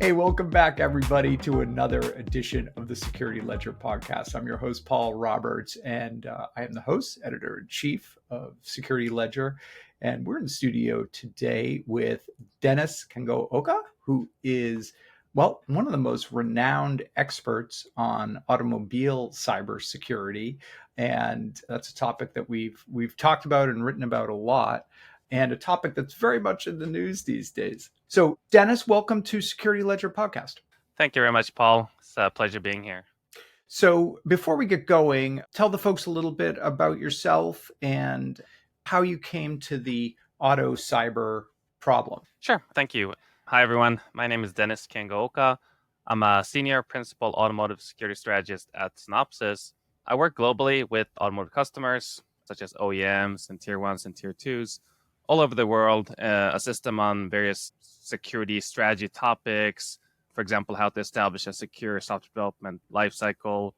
Hey, welcome back, everybody, to another edition of the Security Ledger podcast. I'm your host, Paul Roberts, and I am the host, editor-in-chief of Security Ledger. And we're in the studio today with Dennis Kango-Oka, who is, well, one of the most renowned experts on automobile cybersecurity. And that's a topic that we've talked about and written about a lot, and a topic that's very much in the news these days. So, Dennis, welcome to Security Ledger Podcast. Thank you very much, Paul. It's a pleasure being here. So, before we get going, tell the folks a little bit about yourself and how you came to the auto cyber problem. Sure. Thank you. Hi, everyone. My name is Dennis Kango-Oka. I'm a senior principal automotive security strategist at Synopsys. I work globally with automotive customers, such as OEMs and tier ones and tier twos, all over the world, assist them on various security strategy topics. For example, how to establish a secure software development lifecycle,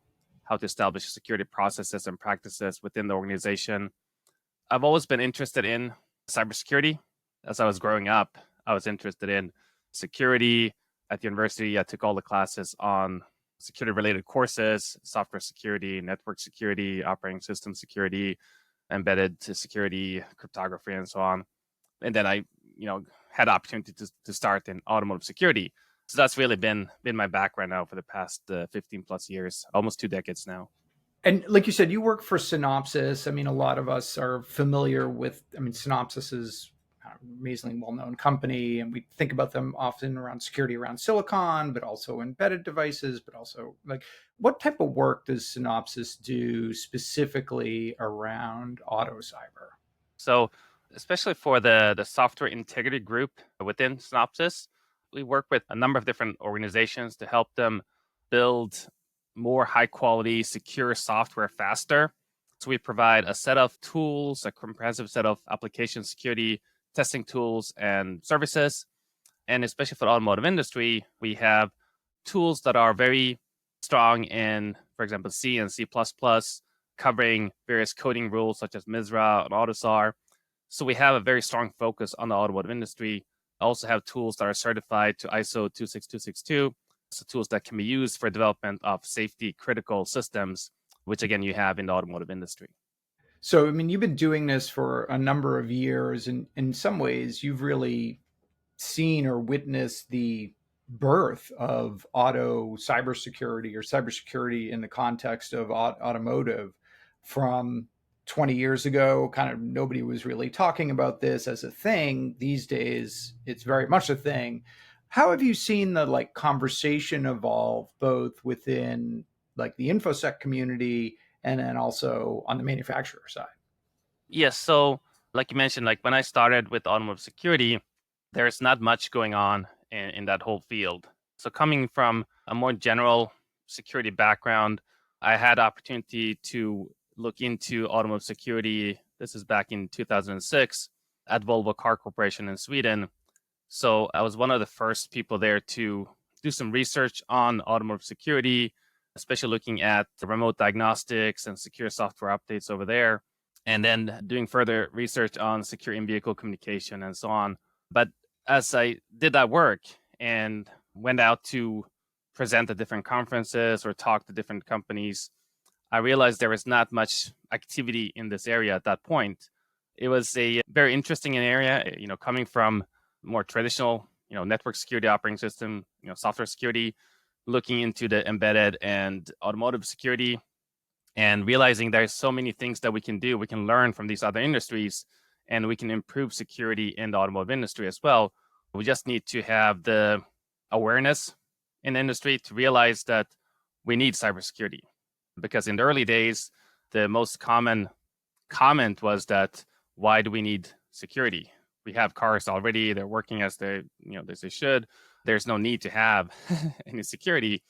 how to establish security processes and practices within the organization. I've always been interested in cybersecurity. As I was growing up, I was interested in security. At the university, I took all the classes on security-related courses, software security, network security, operating system security, embedded security, cryptography, and so on. And then I, had the opportunity to start in automotive security. So that's really been my background now for the past 15 plus years, almost 2 decades now. And like you said, you work for Synopsys. I mean, a lot of us are familiar with, Synopsys is an amazingly well-known company, and we think about them often around security around silicon, but also embedded devices, but also like, what type of work does Synopsys do specifically around auto cyber? So especially for the software integrity group within Synopsys, we work with a number of different organizations to help them build more high quality, secure software faster. So we provide a set of tools, a comprehensive set of application security testing tools and services. And especially for the automotive industry, we have tools that are very strong in, for example, C and C++, covering various coding rules such as MISRA and AUTOSAR. So we have a very strong focus on the automotive industry. I also have tools that are certified to ISO 26262, so tools that can be used for development of safety critical systems, which again you have in the automotive industry. So, you've been doing this for a number of years, and in some ways, you've really seen or witnessed the birth of auto cybersecurity or cybersecurity in the context of automotive from 20 years ago. Kind of nobody was really talking about this as a thing. These days, it's very much a thing. How have you seen the conversation evolve both within the InfoSec community and then also on the manufacturer side? Yes. So like you mentioned, when I started with automotive security, there's not much going on in that whole field. So coming from a more general security background, I had opportunity to look into automotive security. This is back in 2006 at Volvo Car Corporation in Sweden. So I was one of the first people there to do some research on automotive security, especially looking at the remote diagnostics and secure software updates over there, and then doing further research on secure in-vehicle communication and so on. But as I did that work and went out to present at different conferences or talk to different companies, I realized there was not much activity in this area at that point. It was a very interesting area, coming from more traditional, network security, operating system, software security, looking into the embedded and automotive security, and realizing there's so many things that we can do. We can learn from these other industries, and we can improve security in the automotive industry as well. We just need to have the awareness in the industry to realize that we need cybersecurity. Because in the early days, the most common comment was that, why do we need security? We have cars already. They're working as they should. There's no need to have any security.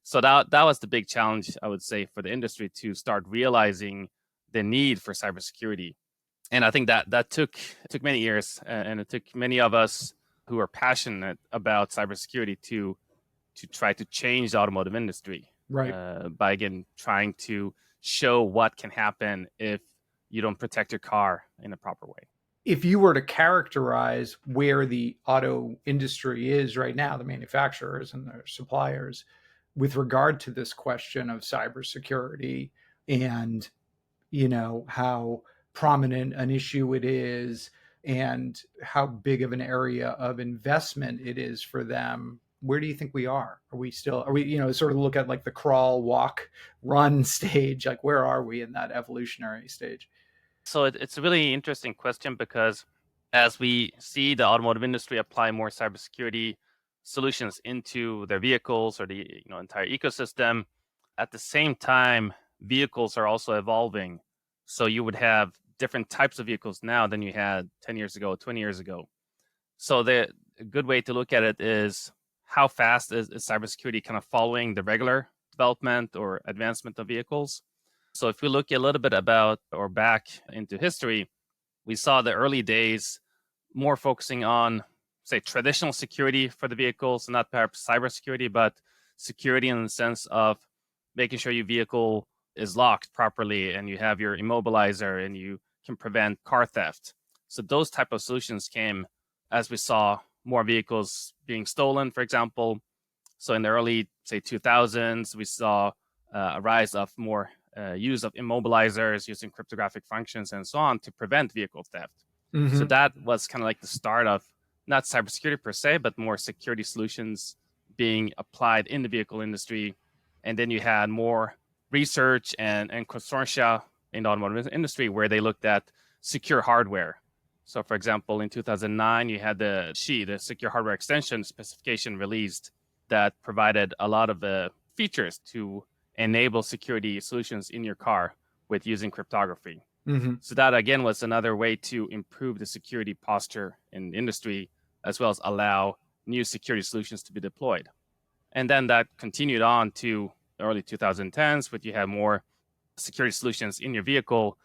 So that was the big challenge, I would say, for the industry to start realizing the need for cybersecurity. And I think that took many years, and it took many of us who are passionate about cybersecurity to try to change the automotive industry. Right. By again trying to show what can happen if you don't protect your car in a proper way. if you were to characterize where the auto industry is right now, the manufacturers and their suppliers, with regard to this question of cybersecurity and, how prominent an issue it is and how big of an area of investment it is for them, where do you think we are? Are we, sort of look at like the crawl, walk, run stage, like where are we in that evolutionary stage? So it's a really interesting question because as we see the automotive industry apply more cybersecurity solutions into their vehicles or the entire ecosystem, at the same time, vehicles are also evolving. So you would have different types of vehicles now than you had 10 years ago, 20 years ago. So a good way to look at it is how fast is cybersecurity kind of following the regular development or advancement of vehicles. So if we look a little bit about or back into history, we saw the early days more focusing on, say, traditional security for the vehicles, not perhaps cybersecurity, but security in the sense of making sure your vehicle is locked properly and you have your immobilizer and you can prevent car theft. So those type of solutions came as we saw more vehicles being stolen, for example. So in the early, say, 2000s, we saw a rise of more use of immobilizers using cryptographic functions and so on to prevent vehicle theft. Mm-hmm. So that was kind of like the start of not cybersecurity per se, but more security solutions being applied in the vehicle industry. And then you had more research and consortia in the automotive industry where they looked at secure hardware. So for example, in 2009, you had the SHE, the Secure Hardware Extension specification released that provided a lot of features to enable security solutions in your car with using cryptography. Mm-hmm. So that, again, was another way to improve the security posture in the industry, as well as allow new security solutions to be deployed. And then that continued on to the early 2010s, but you have more security solutions in your vehicle.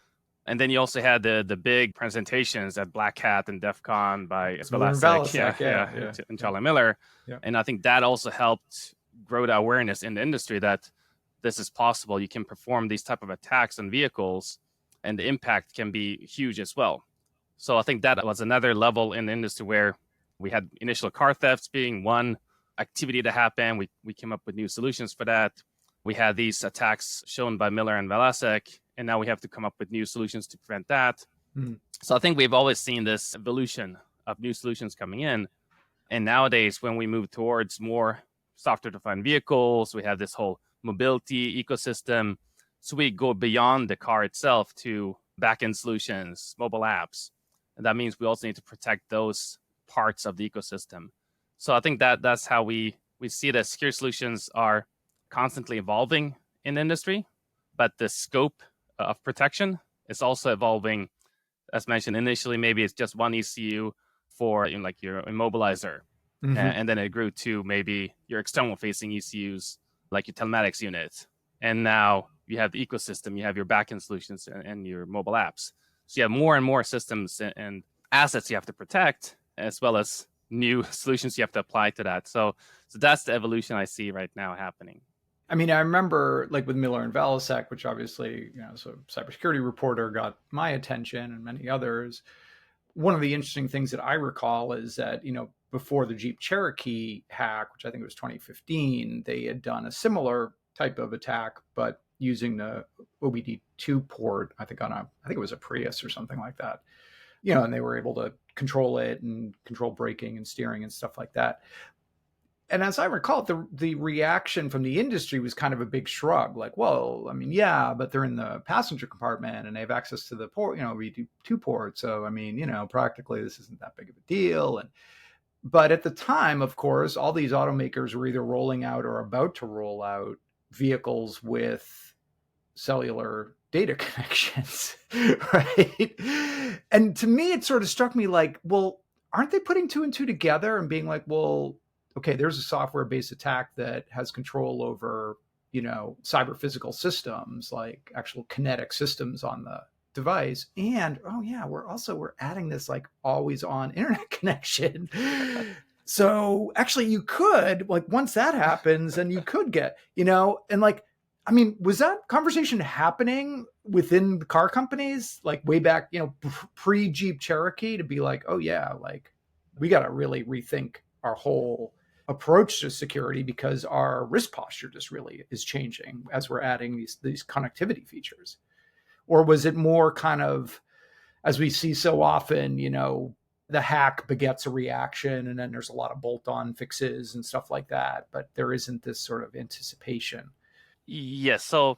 And then you also had the big presentations at Black Hat and DEF CON by Velasek, and Charlie Miller. Yeah. And I think that also helped grow the awareness in the industry that this is possible. You can perform these type of attacks on vehicles and the impact can be huge as well. So I think that was another level in the industry where we had initial car thefts being one activity to happen. We came up with new solutions for that. We had these attacks shown by Miller and Velasek, and now we have to come up with new solutions to prevent that. Mm. So I think we've always seen this evolution of new solutions coming in. And nowadays, when we move towards more software-defined vehicles, we have this whole mobility ecosystem. So we go beyond the car itself to back-end solutions, mobile apps. And that means we also need to protect those parts of the ecosystem. So I think that's how we see that security solutions are constantly evolving in the industry, but the scope of protection is also evolving. As mentioned initially, maybe it's just one ECU for like your immobilizer. Mm-hmm. And then it grew to maybe your external facing ECUs, like your telematics unit. And now you have the ecosystem, you have your backend solutions and your mobile apps. So you have more and more systems and assets you have to protect, as well as new solutions you have to apply to that. So that's the evolution I see right now happening. I mean, I remember like with Miller and Velasek, which obviously, as a cybersecurity reporter got my attention and many others. One of the interesting things that I recall is that, before the Jeep Cherokee hack, which I think was 2015, they had done a similar type of attack, but using the OBD2 port, I think it was a Prius or something like that, and they were able to control it and control braking and steering and stuff like that. And as I recall, the reaction from the industry was kind of a big shrug, like, well, I mean, yeah, but they're in the passenger compartment and they have access to the port, OBD2 port. So, I mean, practically this isn't that big of a deal. But at the time, of course, all these automakers were either rolling out or about to roll out vehicles with cellular data connections, right? And to me, it sort of struck me like, well, aren't they putting two and two together and being like, well, okay, there's a software-based attack that has control over, cyber physical systems, like actual kinetic systems on the device. And, oh yeah, we're adding this like always on internet connection. So actually you could, like, once that happens, and you could get, and like, I mean, was that conversation happening within the car companies, like way back, pre Jeep Cherokee, to be like, oh yeah, like we got to really rethink our whole approach to security because our risk posture just really is changing as we're adding these connectivity features? Or was it more kind of, as we see so often, the hack begets a reaction and then there's a lot of bolt-on fixes and stuff like that, but there isn't this sort of anticipation? Yes. So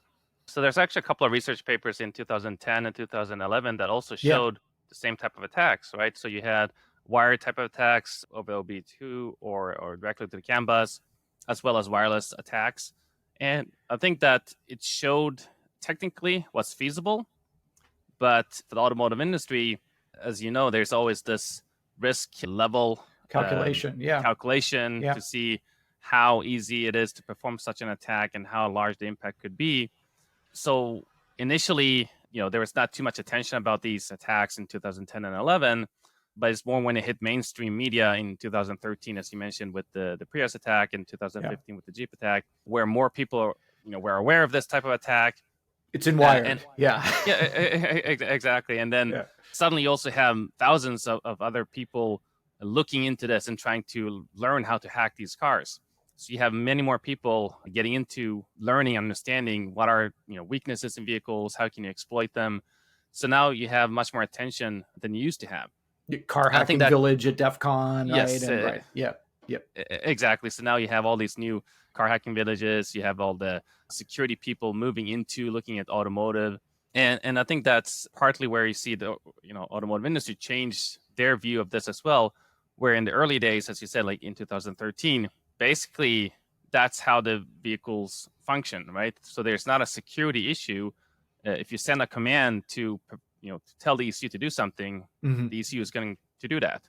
there's actually a couple of research papers in 2010 and 2011 that also Yeah. showed the same type of attacks, right? So you had wired type of attacks over OB2 or directly to the CAN bus, as well as wireless attacks. And I think that it showed technically what's feasible, but for the automotive industry, as you know, there's always this risk level Calculation. Yeah. calculation Yeah. to see how easy it is to perform such an attack and how large the impact could be. So initially, there was not too much attention about these attacks in 2010 and 11, but it's more when it hit mainstream media in 2013, as you mentioned, with the Prius attack, and 2015 with the Jeep attack, where more people were aware of this type of attack. It's in Wired. And yeah. yeah, exactly. And then suddenly you also have thousands of other people looking into this and trying to learn how to hack these cars. So you have many more people getting into learning, understanding what are weaknesses in vehicles, how can you exploit them. So now you have much more attention than you used to have. Car hacking village at DEF CON, yes, right? Right. Yeah. Yep. Exactly. So now you have all these new car hacking villages. You have all the security people moving into looking at automotive. And I think that's partly where you see the automotive industry change their view of this as well, where in the early days, as you said, like in 2013, basically that's how the vehicles function, right? So there's not a security issue. If you send a command to tell the ECU to do something, the ECU is going to do that.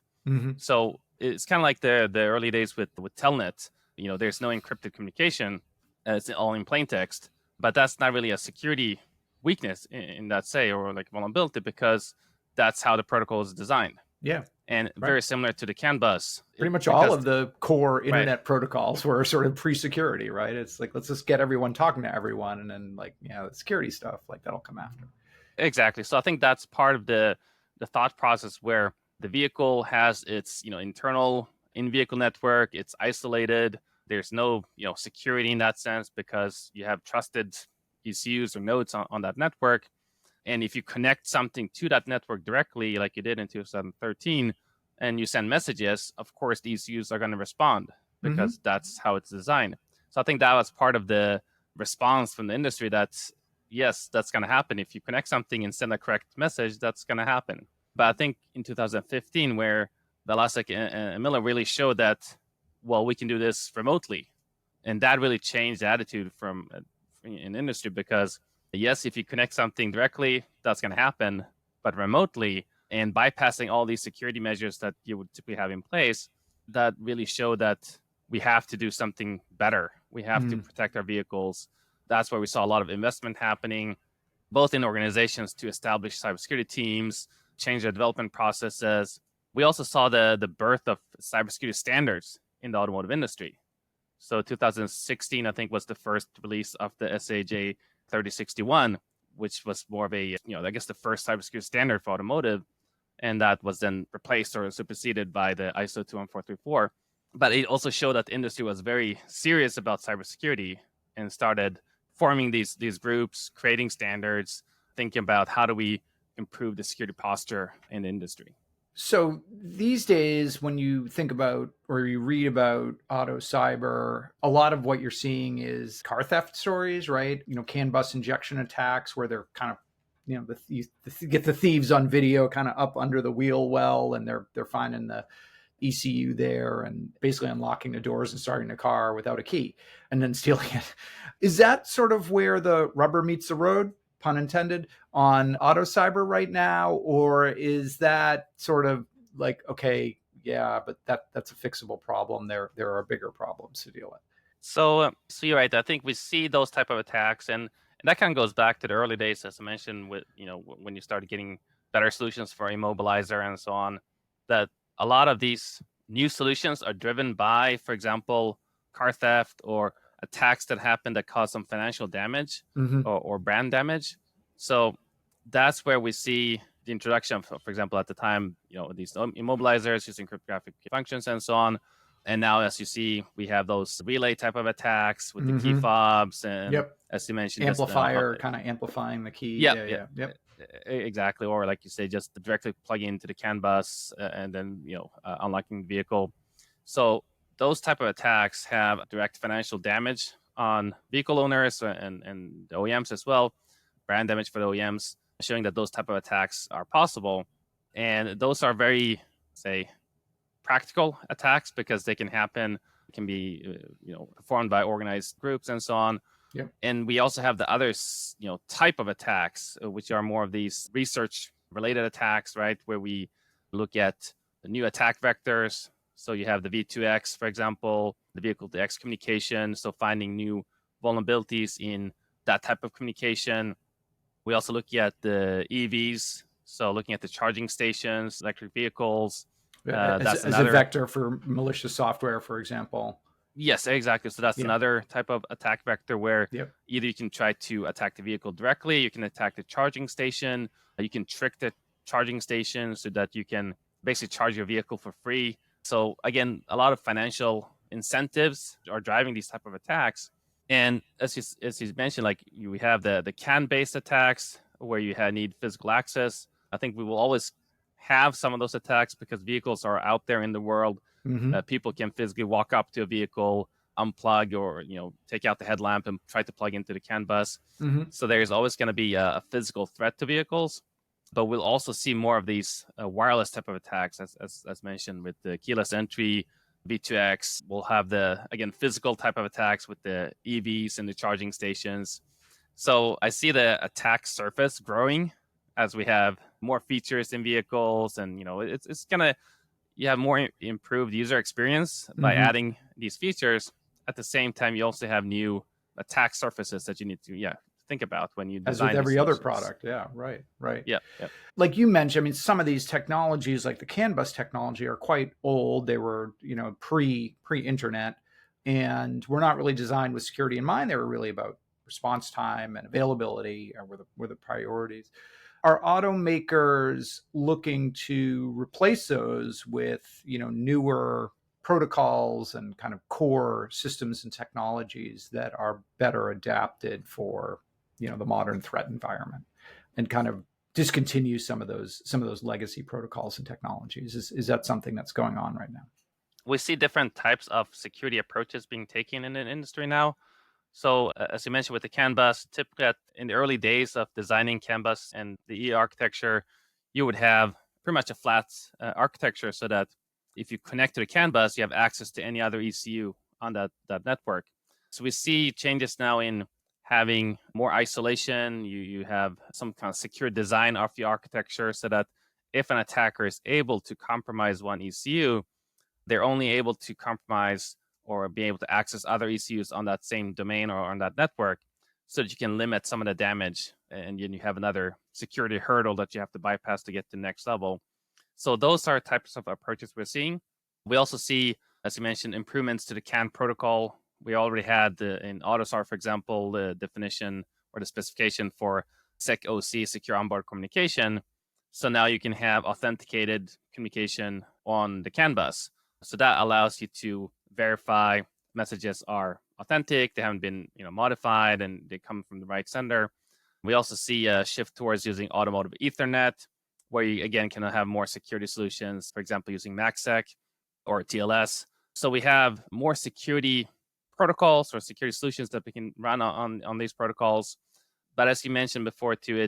So it's kind of like the early days with Telnet. There's no encrypted communication. It's all in plain text, but that's not really a security weakness in that say, or like vulnerability, because that's how the protocol is designed. Yeah. And very similar to the CAN bus. Pretty much all of the core internet protocols were sort of pre-security, right? It's like, let's just get everyone talking to everyone, and then the security stuff, like that'll come after. Exactly. So I think that's part of the thought process, where the vehicle has its internal in-vehicle network. It's isolated. There's no security in that sense, because you have trusted ECUs or nodes on that network. And if you connect something to that network directly, like you did in 2013, and you send messages, of course, the ECUs are going to respond, because that's how it's designed. So I think that was part of the response from the industry, that yes, that's going to happen. If you connect something and send a correct message, that's going to happen. But I think in 2015, where Velasek and Miller really showed that, well, we can do this remotely. And that really changed the attitude in industry, because yes, if you connect something directly, that's going to happen. But remotely, and bypassing all these security measures that you would typically have in place, that really showed that we have to do something better. We have to protect our vehicles. That's where we saw a lot of investment happening, both in organizations to establish cybersecurity teams, change their development processes. We also saw the birth of cybersecurity standards in the automotive industry. So 2016, I think, was the first release of the SAJ 3061, which was more of a, I guess the first cybersecurity standard for automotive. And that was then replaced or superseded by the ISO 21434. But it also showed that the industry was very serious about cybersecurity and started forming these groups, creating standards, thinking about how do we improve the security posture in the industry. So these days, when you think about or you read about auto cyber, a lot of what you're seeing is car theft stories, right? CAN bus injection attacks, where they're kind of, you get the thieves on video kind of up under the wheel well, and they're finding the ECU there and basically unlocking the doors and starting the car without a key and then stealing it. Is that sort of where the rubber meets the road, pun intended, on auto cyber right now? Or is that sort of like, okay, yeah, but that's a fixable problem. There are bigger problems to deal with. So you're right. I think we see those type of attacks, and that kind of goes back to the early days, as I mentioned, with when you started getting better solutions for immobilizer and so on. That a lot of these new solutions are driven by, for example, car theft or attacks that happen that cause some financial damage Hmm. or brand damage. So that's where we see the introduction of, for example, at the time, these immobilizers using cryptographic functions and so on. And now, as you see, we have those relay type of attacks with the key Hmm. fobs, and Yep. as you mentioned, just Amplifier, kind of amplifying the key. yeah, Yeah, yeah, yeah. Yep. exactly. Or like you say, just directly plugging into the CAN bus and then unlocking the vehicle. So those type of attacks have direct financial damage on vehicle owners and the OEMs as well, brand damage for the OEMs, showing that those type of attacks are possible. And those are very, say, practical attacks because they can happen, can be performed by organized groups and so on. Yep. And we also have the other type of attacks, which are more of these research related attacks, right, where we look at the new attack vectors. So you have the V2X, for example, the vehicle to X communication, so finding new vulnerabilities in that type of communication. We also look at the EVs, so looking at the charging stations, electric vehicles. That's As a another. vector for malicious software, for example. Yes, exactly. So that's Yep. another type of attack vector where Yep. either you can try to attack the vehicle directly, you can attack the charging station, you can trick the charging station so that you can basically charge your vehicle for free. So again, a lot of financial incentives are driving these type of attacks. And as you mentioned, like we have the CAN-based attacks where you need physical access. I think we will always have some of those attacks because vehicles are out there in the world. Hmm. People can physically walk up to a vehicle, unplug, or take out the headlamp and try to plug into the CAN bus. Hmm. So there's always going to be a physical threat to vehicles. But we'll also see more of these wireless type of attacks, as mentioned, with the keyless entry, V2X. We'll have the, again, physical type of attacks with the EVs and the charging stations. So I see the attack surface growing as we have more features in vehicles, and it's gonna, you have more improved user experience by Hmm. adding these features. At the same time, you also have new attack surfaces that you need to think about when you As with design these every other solutions. product. Yeah, right, right. Yeah. Like you mentioned, I mean, some of these technologies, like the CAN bus technology, are quite old. They were, pre-internet, and were not really designed with security in mind. They were really about response time and availability, were the priorities. Are automakers looking to replace those with, newer protocols and kind of core systems and technologies that are better adapted for, the modern threat environment, and kind of discontinue some of those legacy protocols and technologies? Is that something that's going on right now? We see different types of security approaches being taken in the industry now. So, as you mentioned with the CAN bus, typically in the early days of designing CAN bus and the E architecture, you would have pretty much a flat architecture so that if you connect to the CAN bus, you have access to any other ECU on that network. So we see changes now in having more isolation. You have some kind of secure design of the architecture so that if an attacker is able to compromise one ECU, they're only able to compromise or be able to access other ECUs on that same domain or on that network so that you can limit some of the damage, and then you have another security hurdle that you have to bypass to get to the next level. So those are types of approaches we're seeing. We also see, as you mentioned, improvements to the CAN protocol. We already had in AUTOSAR, for example, the definition or the specification for SecOC, secure onboard communication. So now you can have authenticated communication on the CAN bus. So that allows you to verify messages are authentic, they haven't been modified, and they come from the right sender. We also see a shift towards using automotive Ethernet, where you again can have more security solutions, for example, using MACsec or TLS. So we have more security protocols or security solutions that we can run on these protocols. But as you mentioned before too,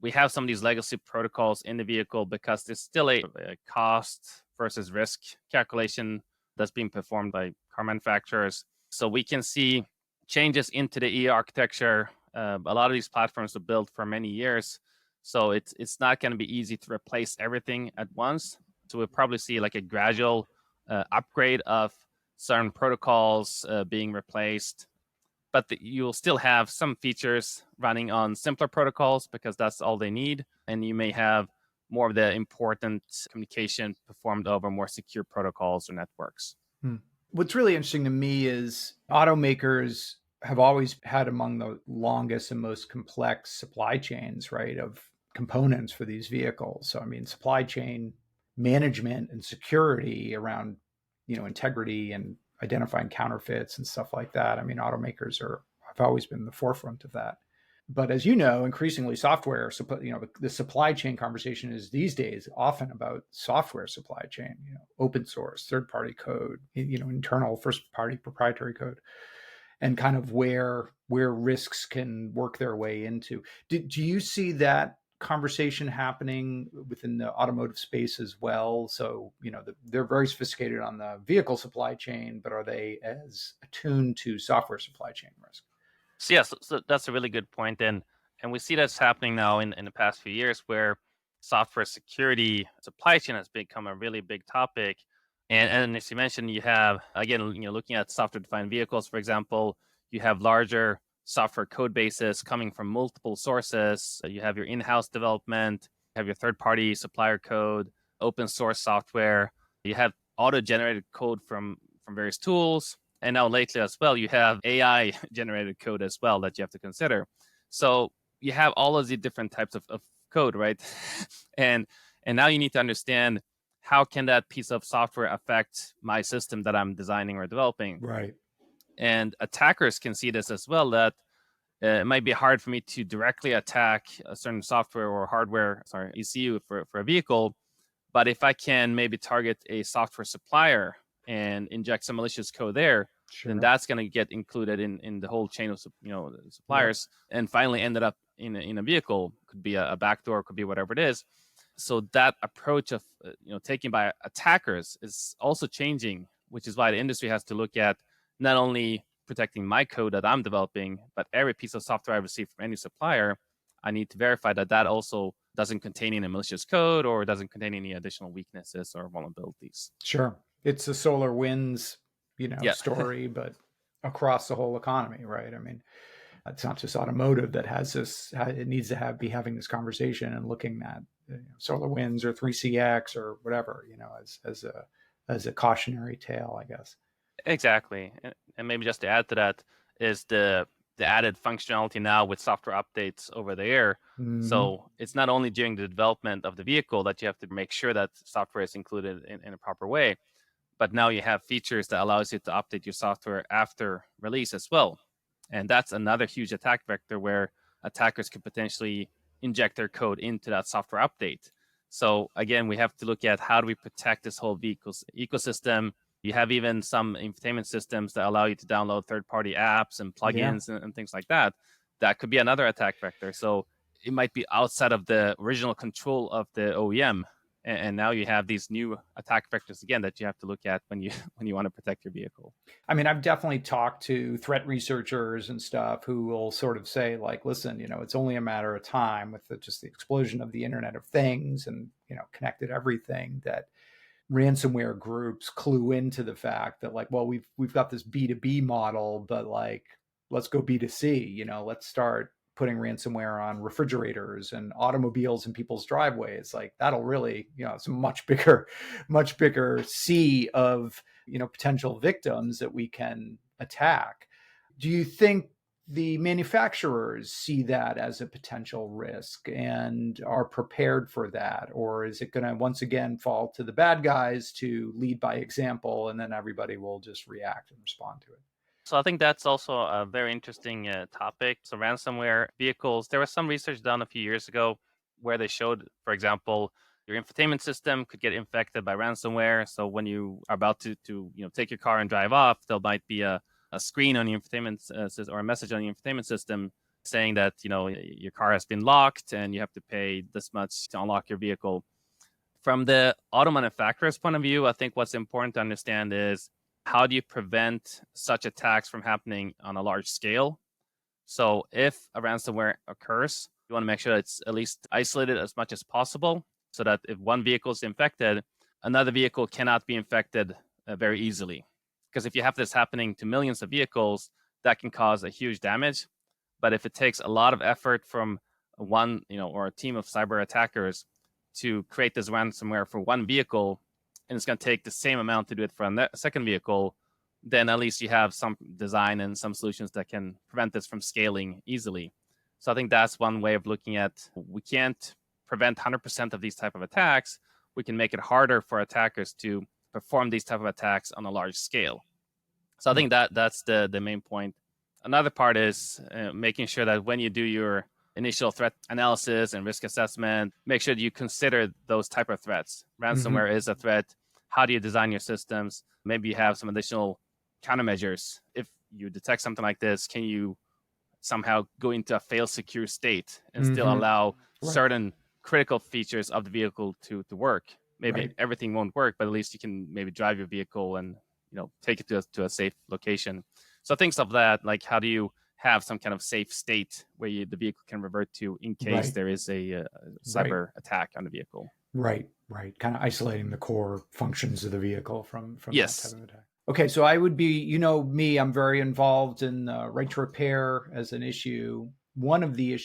we have some of these legacy protocols in the vehicle because there's still a cost versus risk calculation that's being performed by car manufacturers. So we can see changes into the E architecture. A lot of these platforms were built for many years, so it's not going to be easy to replace everything at once. So we'll probably see like a gradual upgrade of certain protocols being replaced, but you'll still have some features running on simpler protocols because that's all they need, and you may have more of the important communication performed over more secure protocols or networks. What's really interesting to me is automakers have always had among the longest and most complex supply chains, right, of components for these vehicles. So, I mean, supply chain management and security around, integrity and identifying counterfeits and stuff like that. I mean, automakers have always been the forefront of that. But as you know, increasingly software, the supply chain conversation is these days often about software supply chain, open source, third party code, internal first party proprietary code, and kind of where risks can work their way into. Do you see that conversation happening within the automotive space as well? So, they're very sophisticated on the vehicle supply chain, but are they as attuned to software supply chain risk? So yes, so that's a really good point, and we see that's happening now in the past few years, where software security supply chain has become a really big topic. And as you mentioned, you have, again, looking at software defined vehicles, for example, you have larger software code bases coming from multiple sources. You have your in-house development, you have your third-party supplier code, open source software. You have auto-generated code from various tools. And now lately as well, you have AI generated code as well that you have to consider. So you have all of the different types of code, right? and and now you need to understand, how can that piece of software affect my system that I'm designing or developing? Right. And attackers can see this as well, that it might be hard for me to directly attack a certain software or hardware, ECU for a vehicle. But if I can maybe target a software supplier and inject some malicious code there, then Sure. that's going to get included in the whole chain of suppliers, and finally ended up in a vehicle. Could be a backdoor, could be whatever it is. So that approach of taken by attackers is also changing, which is why the industry has to look at not only protecting my code that I'm developing, but every piece of software I receive from any supplier. I need to verify that that also doesn't contain any malicious code or doesn't contain any additional weaknesses or vulnerabilities. Sure. It's a SolarWinds, Yeah, story, but across the whole economy, right? I mean, it's not just automotive that has this. It needs to be having this conversation and looking at SolarWinds or 3CX or whatever, as a cautionary tale, I guess. exactly. And maybe just to add to that is the added functionality now with software updates over the air. Mm-hmm. So it's not only during the development of the vehicle that you have to make sure that software is included in a proper way, but now you have features that allows you to update your software after release as well. And that's another huge attack vector where attackers could potentially inject their code into that software update. So again, we have to look at, how do we protect this whole vehicle's ecosystem. You have even some infotainment systems that allow you to download third-party apps and Yeah. plugins and things like that. That could be another attack vector. So it might be outside of the original control of the OEM, and now you have these new attack vectors again that you have to look at when you when you want to protect your vehicle. I mean, I've definitely talked to threat researchers and stuff who will sort of say, like, listen, it's only a matter of time with just the explosion of the Internet of Things and, connected everything, that ransomware groups clue into the fact that, like, well, we've got this B2B model, but, like, let's go B2C, let's start putting ransomware on refrigerators and automobiles in people's driveways. Like, that'll really, it's a much bigger sea of, potential victims that we can attack. Do you think the manufacturers see that as a potential risk and are prepared for that? Or is it going to once again fall to the bad guys to lead by example, and then everybody will just react and respond to it? So I think that's also a very interesting topic. So ransomware vehicles, there was some research done a few years ago where they showed, for example, your infotainment system could get infected by ransomware. So when you are about to take your car and drive off, there might be a screen on your infotainment system, or a message on your infotainment system saying that your car has been locked and you have to pay this much to unlock your vehicle. From the auto manufacturer's point of view, I think what's important to understand is, how do you prevent such attacks from happening on a large scale? So if a ransomware occurs, you want to make sure that it's at least isolated as much as possible, so that if one vehicle is infected, another vehicle cannot be infected very easily. Because if you have this happening to millions of vehicles, that can cause a huge damage. But if it takes a lot of effort from one, or a team of cyber attackers to create this ransomware for one vehicle, and it's going to take the same amount to do it for a second vehicle, then at least you have some design and some solutions that can prevent this from scaling easily. So I think that's one way of looking at, we can't prevent 100% of these type of attacks. We can make it harder for attackers to perform these type of attacks on a large scale. So I think that's the main point. Another part is making sure that when you do your initial threat analysis and risk assessment, make sure that you consider those type of threats. Ransomware is a threat. How do you design your systems? Maybe you have some additional countermeasures. If you detect something like this, can you somehow go into a fail secure state and still allow certain critical features of the vehicle to work? Maybe everything won't work, but at least you can maybe drive your vehicle and take it to a safe location. So things of that, like how do you have some kind of safe state where the vehicle can revert to in case there is a cyber attack on the vehicle. Right. Kind of isolating the core functions of the vehicle from yes. that type of attack. Okay, so I would be, me, I'm very involved in right to repair as an issue. One of the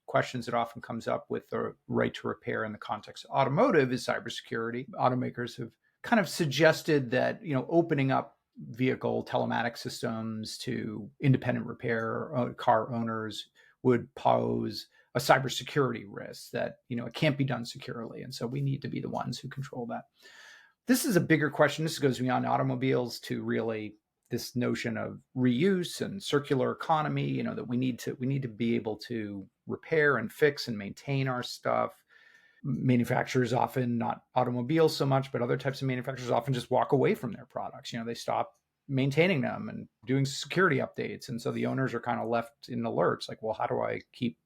questions that often comes up with the right to repair in the context of automotive is cybersecurity. Automakers have kind of suggested that, opening up vehicle telematic systems to independent repair car owners would pose a cybersecurity risk that, it can't be done securely. And so we need to be the ones who control that. This is a bigger question. This goes beyond automobiles to really this notion of reuse and circular economy, that we need to be able to repair and fix and maintain our stuff. Manufacturers often, not automobiles so much, but other types of manufacturers often just walk away from their products. They stop maintaining them and doing security updates. And so the owners are kind of left in the lurch, like, well, how do I keep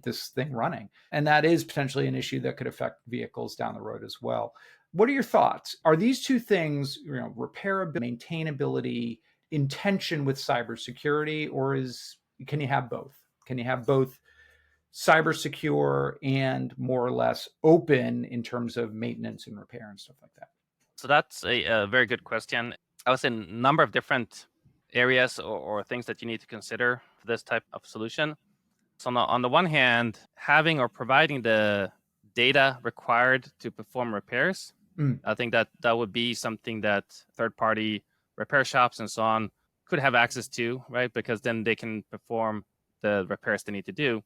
this thing running? And that is potentially an issue that could affect vehicles down the road as well. What are your thoughts? Are these two things, repairability, maintainability, in tension with cybersecurity, or can you have both? Can you have both cyber secure and more or less open in terms of maintenance and repair and stuff like that? So that's a very good question. I was in a number of different areas or things that you need to consider for this type of solution. So on the one hand, having or providing the data required to perform repairs, I think that would be something that third-party repair shops and so on could have access to, right? Because then they can perform the repairs they need to do.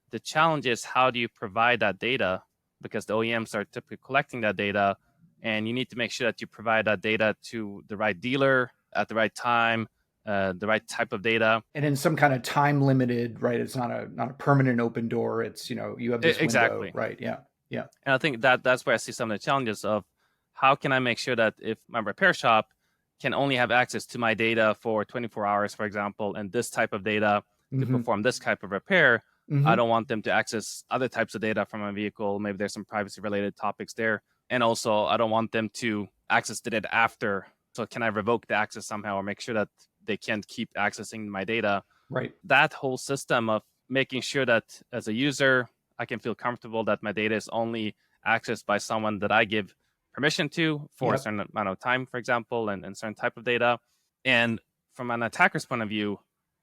The challenge is, how do you provide that data? Because the OEMs are typically collecting that data, and you need to make sure that you provide that data to the right dealer at the right time, the right type of data, and in some kind of time limited, right? It's not a permanent open door. It's you have this exactly window, right? Yeah. And I think that's where I see some of the challenges of how can I make sure that if my repair shop can only have access to my data for 24 hours, for example, and this type of data to perform this type of repair, I don't want them to access other types of data from my vehicle. Maybe there's some privacy related topics there. And also, I don't want them to access the data after. So can I revoke the access somehow or make sure that they can't keep accessing my data? Right. That whole system of making sure that as a user, I can feel comfortable that my data is only accessed by someone that I give permission to for a certain amount of time, for example, and certain type of data. And from an attacker's point of view,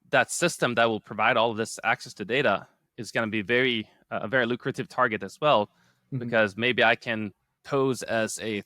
that system that will provide all of this access to data is going to be a very lucrative target as well, because maybe I can pose as a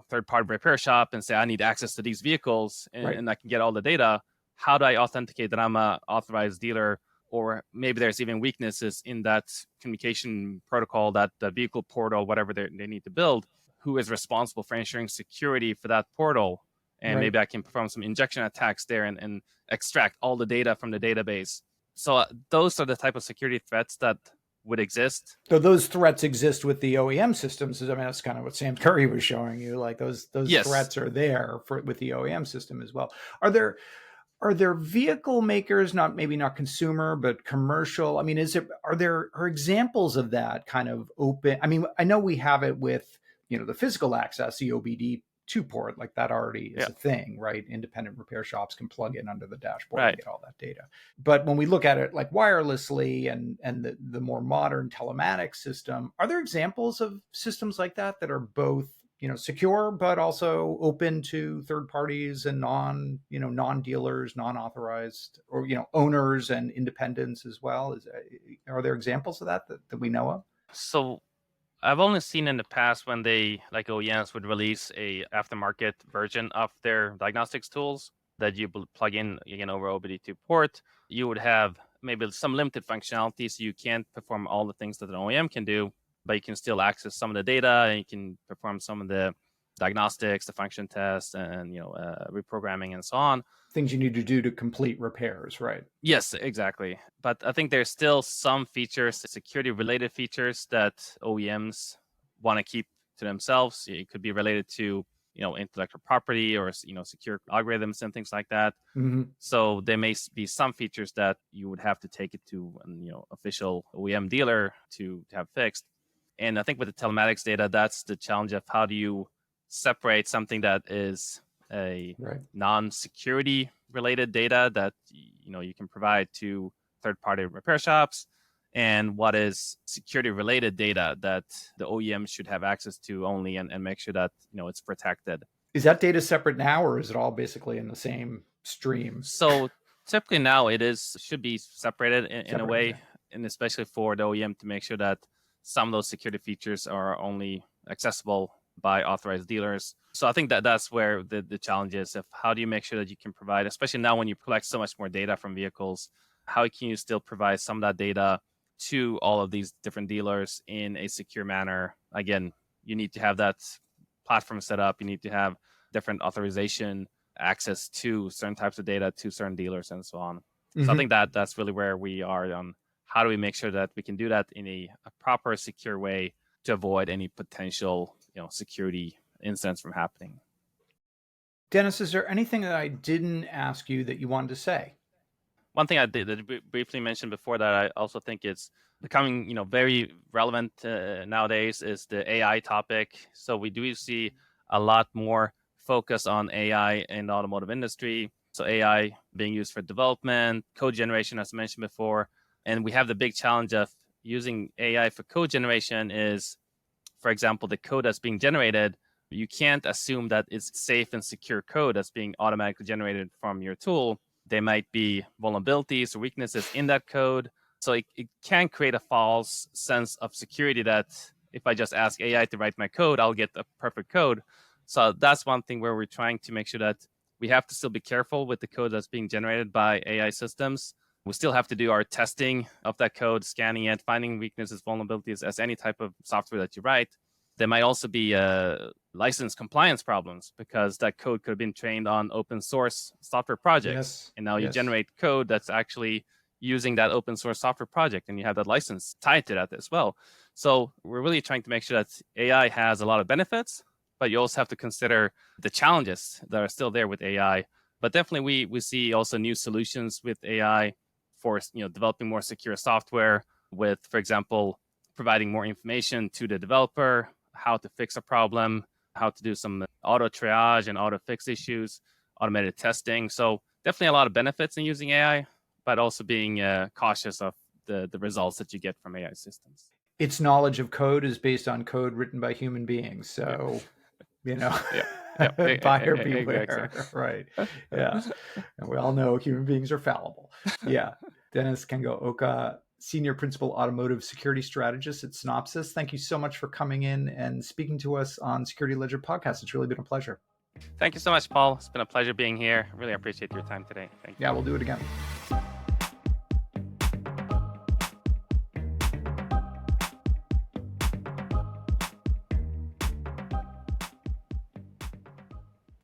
third-party repair shop and say I need access to these vehicles, and I can get all the data. How do I authenticate that I'm an authorized dealer? Or maybe there's even weaknesses in that communication protocol, that the vehicle portal, whatever they need to build. Who is responsible for ensuring security for that portal? And maybe I can perform some injection attacks there and extract all the data from the database. So those are the type of security threats that would exist. So those threats exist with the OEM systems. I mean, that's kind of what Sam Curry was showing you. Like those threats are there with the OEM system as well. Are there vehicle makers, maybe not consumer, but commercial? I mean, are there examples of that kind of open? I mean, I know we have it with, the physical access, the OBD2 port, like that already is a thing, right? Independent repair shops can plug in under the dashboard and get all that data. But when we look at it like wirelessly and the more modern telematics system, are there examples of systems like that are both secure, but also open to third parties and non-dealers, non-authorized, or, owners and independents as well? Are there examples of that we know of? So I've only seen in the past when they, like OEMs, would release a aftermarket version of their diagnostics tools. that you plug in again over OBD2 port. You would have maybe some limited functionality, so you can't perform all the things that an OEM can do, but you can still access some of the data, and you can perform some of the diagnostics, the function tests, and reprogramming and so on. Things you need to do to complete repairs, right? Yes, exactly. But I think there's still some features, security-related features that OEMs want to keep to themselves. It could be related to intellectual property or secure algorithms and things like that. Mm-hmm. So there may be some features that you would have to take it to official OEM dealer to have fixed. And I think with the telematics data, that's the challenge of how do you separate something that is a non-security related data that you can provide to third-party repair shops, and what is security related data that the OEM should have access to only, and make sure that it's protected. Is that data separate now, or is it all basically in the same stream? So typically now should be separated in a way, and especially for the OEM to make sure that some of those security features are only accessible by authorized dealers. So I think that's where the challenge is of how do you make sure that you can provide, especially now when you collect so much more data from vehicles, how can you still provide some of that data to all of these different dealers in a secure manner? Again, you need to have that platform set up. You need to have different authorization access to certain types of data to certain dealers and so on. Mm-hmm. So I think that's really where we are on how do we make sure that we can do that in a proper, secure way to avoid any potential security incidents from happening. Dennis, is there anything that I didn't ask you that you wanted to say? One thing I did briefly mention before that I also think it's becoming very relevant nowadays is the AI topic. So we do see a lot more focus on AI in the automotive industry. So AI being used for development, code generation, as mentioned before. And we have the big challenge of using AI for code generation is, for example, the code that's being generated, you can't assume that it's safe and secure code that's being automatically generated from your tool. There might be vulnerabilities or weaknesses in that code. So it can create a false sense of security that if I just ask AI to write my code, I'll get a perfect code. So that's one thing where we're trying to make sure that we have to still be careful with the code that's being generated by AI systems. We still have to do our testing of that code, scanning it, finding weaknesses, vulnerabilities as any type of software that you write. There might also be license compliance problems because that code could have been trained on open source software projects. Yes. And now you generate code that's actually using that open source software project, and you have that license tied to that as well. So we're really trying to make sure that AI has a lot of benefits, but you also have to consider the challenges that are still there with AI. But definitely we see also new solutions with AI for developing more secure software with, for example, providing more information to the developer, how to fix a problem, how to do some auto triage and auto fix issues, automated testing. So definitely a lot of benefits in using AI, but also being cautious of the results that you get from AI systems. Its knowledge of code is based on code written by human beings. So, buyer beware. Right. Yeah. And we all know human beings are fallible. Yeah. Dennis Kengo-Oka, Senior Principal Automotive Security Strategist at Synopsys. Thank you so much for coming in and speaking to us on Security Ledger Podcast. It's really been a pleasure. Thank you so much, Paul. It's been a pleasure being here. Really appreciate your time today. Thank you. Yeah, we'll do it again.